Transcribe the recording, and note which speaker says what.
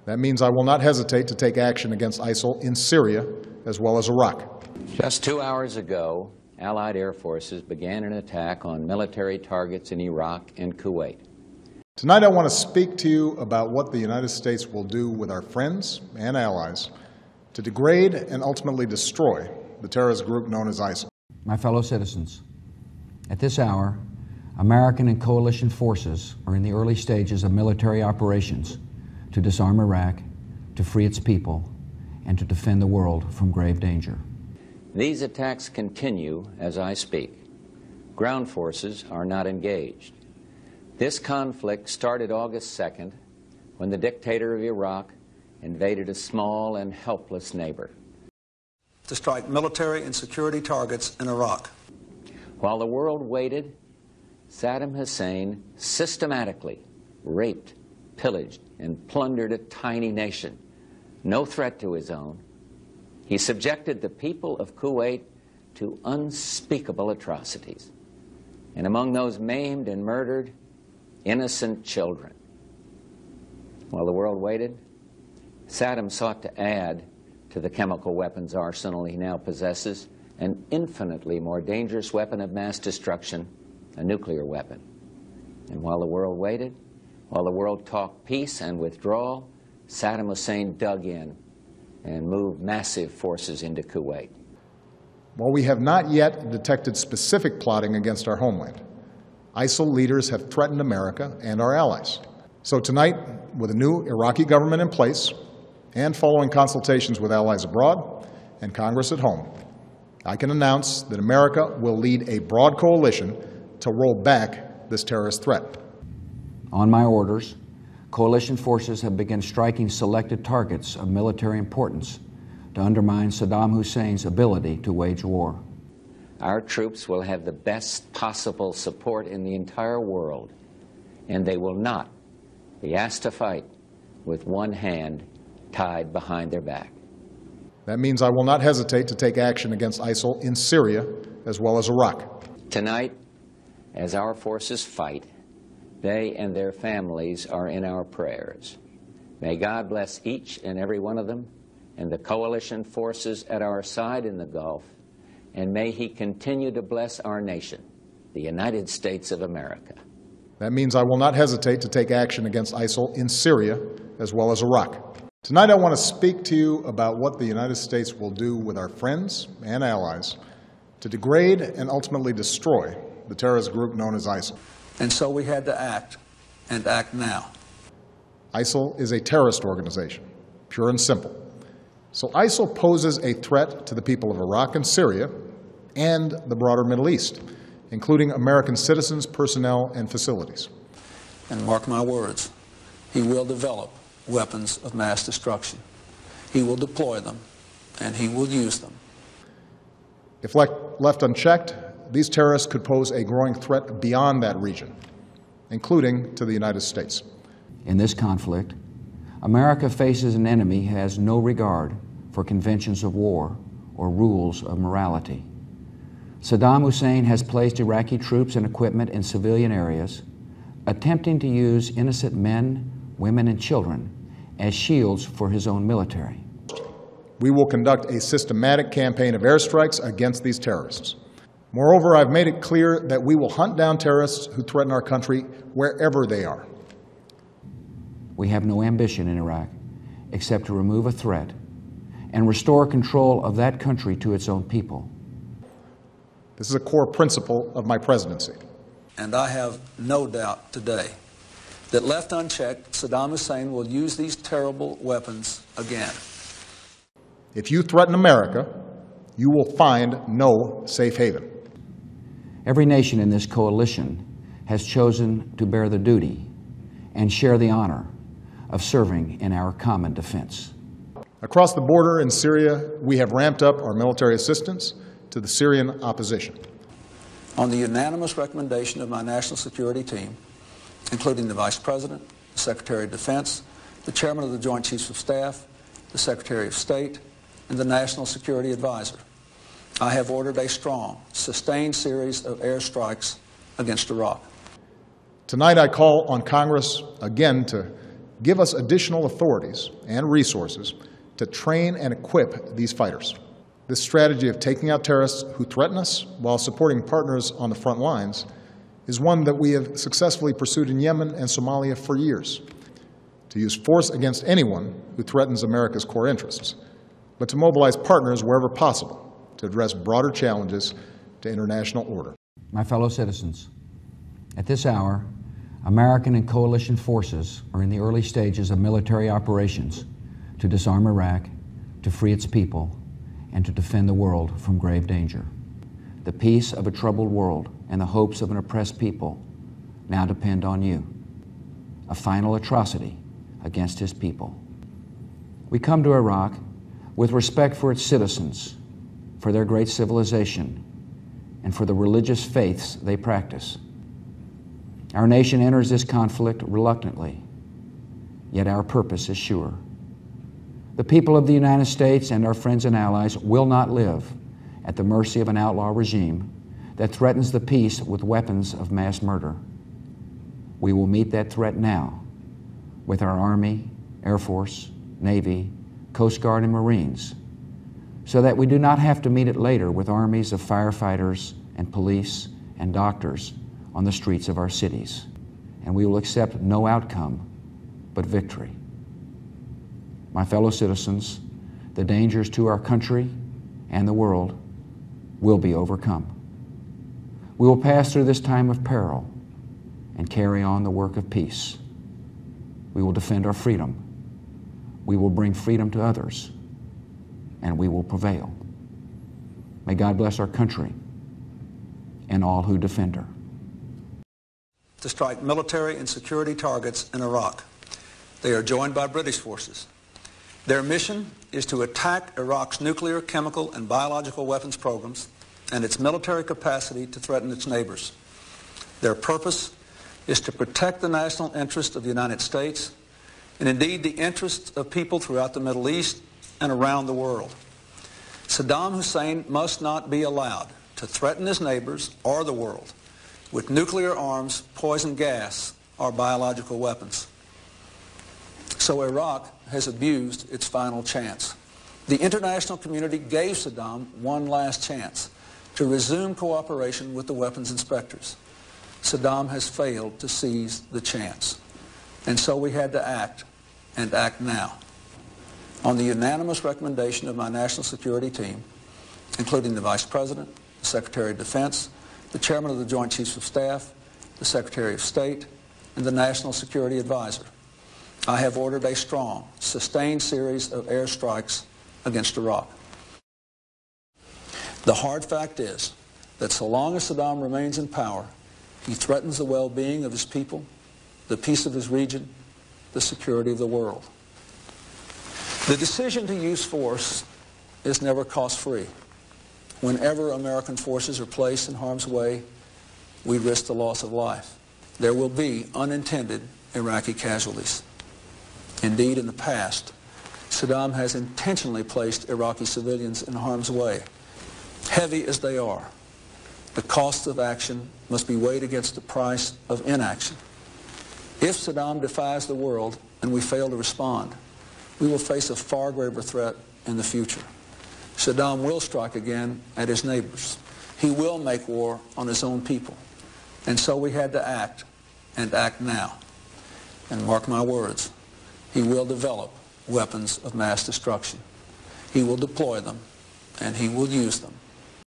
Speaker 1: That means I will not hesitate to take action against ISIL in Syria as well as Iraq.
Speaker 2: Just 2 hours ago, Allied air forces began an attack on military targets in Iraq and Kuwait.
Speaker 1: Tonight I want to speak to you about what the United States will do with our friends and allies to degrade and ultimately destroy the terrorist group known as ISIL.
Speaker 3: My fellow citizens, at this hour, American and coalition forces are in the early stages of military operations to disarm Iraq, to free its people, and to defend the world from grave danger.
Speaker 2: These attacks continue as I speak. Ground forces are not engaged. This conflict started August 2nd when the dictator of Iraq invaded a small and helpless neighbor.
Speaker 4: To strike military and security targets in Iraq.
Speaker 2: While the world waited, Saddam Hussein systematically raped, pillaged, and plundered a tiny nation, no threat to his own. He subjected the people of Kuwait to unspeakable atrocities, and among those maimed and murdered, innocent children. While the world waited, Saddam sought to add to the chemical weapons arsenal he now possesses an infinitely more dangerous weapon of mass destruction, a nuclear weapon. And while the world waited, while the world talked peace and withdrawal, Saddam Hussein dug in and moved massive forces into Kuwait.
Speaker 1: While we have not yet detected specific plotting against our homeland, ISIL leaders have threatened America and our allies. So tonight, with a new Iraqi government in place and following consultations with allies abroad and Congress at home, I can announce that America will lead a broad coalition to roll back this terrorist threat.
Speaker 3: On my orders, coalition forces have begun striking selected targets of military importance to undermine Saddam Hussein's ability to wage war.
Speaker 2: Our troops will have the best possible support in the entire world, and they will not be asked to fight with one hand tied behind their back.
Speaker 1: That means I will not hesitate to take action against ISIL in Syria as well as Iraq.
Speaker 2: Tonight, as our forces fight, they and their families are in our prayers. May God bless each and every one of them and the coalition forces at our side in the Gulf, and may He continue to bless our nation, the United States of America.
Speaker 1: That means I will not hesitate to take action against ISIL in Syria as well as Iraq. Tonight I want to speak to you about what the United States will do with our friends and allies to degrade and ultimately destroy the terrorist group known as ISIL.
Speaker 4: And so we had to act, and act now.
Speaker 1: ISIL is a terrorist organization, pure and simple. So ISIL poses a threat to the people of Iraq and Syria and the broader Middle East, including American citizens, personnel, and facilities.
Speaker 4: And mark my words, he will develop weapons of mass destruction. He will deploy them, and he will use them.
Speaker 1: If left unchecked, these terrorists could pose a growing threat beyond that region, including to the United States.
Speaker 3: In this conflict, America faces an enemy who has no regard for conventions of war or rules of morality. Saddam Hussein has placed Iraqi troops and equipment in civilian areas, attempting to use innocent men, women, and children as shields for his own military.
Speaker 1: We will conduct a systematic campaign of airstrikes against these terrorists. Moreover, I've made it clear that we will hunt down terrorists who threaten our country wherever they are.
Speaker 3: We have no ambition in Iraq except to remove a threat and restore control of that country to its own people.
Speaker 1: This is a core principle of my presidency.
Speaker 4: And I have no doubt today that left unchecked, Saddam Hussein will use these terrible weapons again.
Speaker 1: If you threaten America, you will find no safe haven.
Speaker 3: Every nation in this coalition has chosen to bear the duty and share the honor of serving in our common defense.
Speaker 1: Across the border in Syria, we have ramped up our military assistance to the Syrian opposition.
Speaker 4: On the unanimous recommendation of my national security team, including the Vice President, the Secretary of Defense, the Chairman of the Joint Chiefs of Staff, the Secretary of State, and the National Security Advisor, I have ordered a strong, sustained series of airstrikes against Iraq.
Speaker 1: Tonight I call on Congress again to give us additional authorities and resources to train and equip these fighters. This strategy of taking out terrorists who threaten us while supporting partners on the front lines is one that we have successfully pursued in Yemen and Somalia for years, to use force against anyone who threatens America's core interests, but to mobilize partners wherever possible to address broader challenges to international order.
Speaker 3: My fellow citizens, at this hour, American and coalition forces are in the early stages of military operations to disarm Iraq, to free its people, and to defend the world from grave danger. The peace of a troubled world and the hopes of an oppressed people now depend on you, a final atrocity against his people. We come to Iraq with respect for its citizens, for their great civilization, and for the religious faiths they practice. Our nation enters this conflict reluctantly, yet our purpose is sure. The people of the United States and our friends and allies will not live at the mercy of an outlaw regime that threatens the peace with weapons of mass murder. We will meet that threat now with our Army, Air Force, Navy, Coast Guard, and Marines, so that we do not have to meet it later with armies of firefighters and police and doctors on the streets of our cities. And we will accept no outcome but victory. My fellow citizens, the dangers to our country and the world will be overcome. We will pass through this time of peril and carry on the work of peace. We will defend our freedom. We will bring freedom to others, and we will prevail. May God bless our country and all who defend her.
Speaker 4: To strike military and security targets in Iraq. They are joined by British forces. Their mission is to attack Iraq's nuclear, chemical, and biological weapons programs and its military capacity to threaten its neighbors. Their purpose is to protect the national interest of the United States and indeed the interests of people throughout the Middle East and around the world. Saddam Hussein must not be allowed to threaten his neighbors or the world with nuclear arms, poison gas, or biological weapons. So Iraq has abused its final chance. The international community gave Saddam one last chance to resume cooperation with the weapons inspectors. Saddam has failed to seize the chance. And so we had to act, and act now. On the unanimous recommendation of my national security team, including the Vice President, the Secretary of Defense, the Chairman of the Joint Chiefs of Staff, the Secretary of State, and the National Security Advisor, I have ordered a strong, sustained series of airstrikes against Iraq. The hard fact is that so long as Saddam remains in power, he threatens the well-being of his people, the peace of his region, the security of the world. The decision to use force is never cost-free. Whenever American forces are placed in harm's way, we risk the loss of life. There will be unintended Iraqi casualties. Indeed, in the past, Saddam has intentionally placed Iraqi civilians in harm's way. Heavy as they are, the cost of action must be weighed against the price of inaction. If Saddam defies the world and we fail to respond, we will face a far graver threat in the future. Saddam will strike again at his neighbors. He will make war on his own people. And so we had to act, and act now. And mark my words, he will develop weapons of mass destruction. He will deploy them, and he will use them